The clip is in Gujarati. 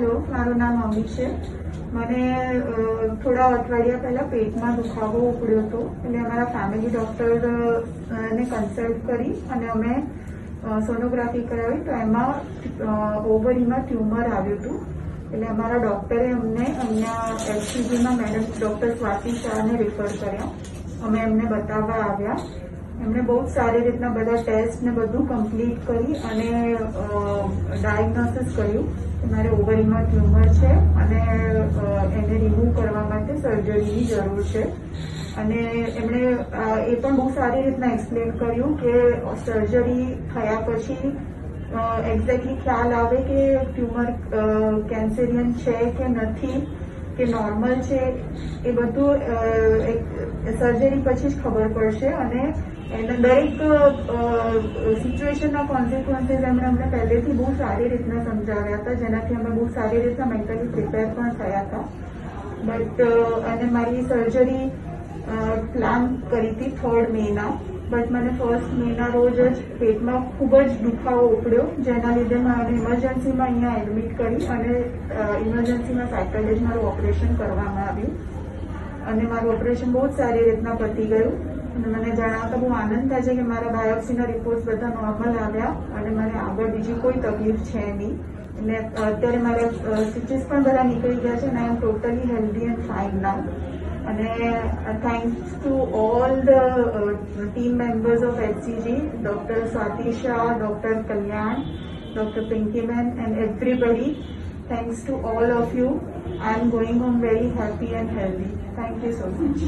હેલો, મારું નામ અમિત છે. મને થોડા અઠવાડિયા પહેલા પેટમાં દુખાવો ઉપડ્યો હતો, એટલે અમારા ફેમિલી ડૉક્ટરને કન્સલ્ટ કરી અને અમે સોનોગ્રાફી કરાવી તો એમાં ઓવરીમાં ટ્યુમર આવ્યું હતું. એટલે અમારા ડૉક્ટરે અમને અહીંયા એચસીજીમાં મેડમ ડૉક્ટર સ્વાતિ શાહને રિફર કર્યા. અમે એમને બતાવવા આવ્યા. એમણે બહુ જ સારી રીતના બધા ટેસ્ટ ને બધું કમ્પ્લીટ કરી અને ડાયગ્નોસિસ કર્યું કે મારે ઓવરીમાં ટ્યુમર છે અને એને રિમૂવ કરવા માટે સર્જરીની જરૂર છે. અને એમણે એ પણ બહુ સારી રીતના એક્સપ્લેન કર્યું કે સર્જરી થયા પછી એક્ઝેક્ટલી ખ્યાલ આવે કે ટ્યુમર કેન્સેરિયન છે કે નથી કે નોર્મલ છે, એ બધું સર્જરી પછી જ ખબર પડશે. અને એના દરેક સિચ્યુએશનના કોન્સિક્વન્સીસ એમણે અમને પહેલેથી બહુ સારી રીતના સમજાવ્યા હતા, જેનાથી અમે બહુ સારી રીતના મેન્ટલી પ્રિપેર પણ થયા હતા. બટ અને મારી સર્જરી પ્લાન કરી હતી 3rd મેના, બટ મને 1st મેના રોજ જ પેટમાં ખૂબ જ દુખાવો ઉપડ્યો, જેના લીધે મને ઇમરજન્સીમાં અહીંયા એડમિટ કરી અને ઇમરજન્સીમાં સાયકલ જ મારું ઓપરેશન કરવામાં આવ્યું. અને મારું ઓપરેશન બહુ જ સારી રીતના પતી ગયું. અને મને જણાવતા બહુ આનંદ થાય છે કે મારા બાયોપ્સીના રિપોર્ટ્સ બધા નોર્મલ આવ્યા અને મને આગળ બીજી કોઈ તકલીફ છે નહીં. એટલે અત્યારે મારા સ્ટિચીસ પણ બધા નીકળી ગયા છે અને I am totally healthy and fine now. અને thanks to all the team members of HCG, doctor Swati Shah, doctor Kalyan, doctor પિંકીમેન and everybody. Thanks to all of you. I am going home very happy and healthy. Thank you so much.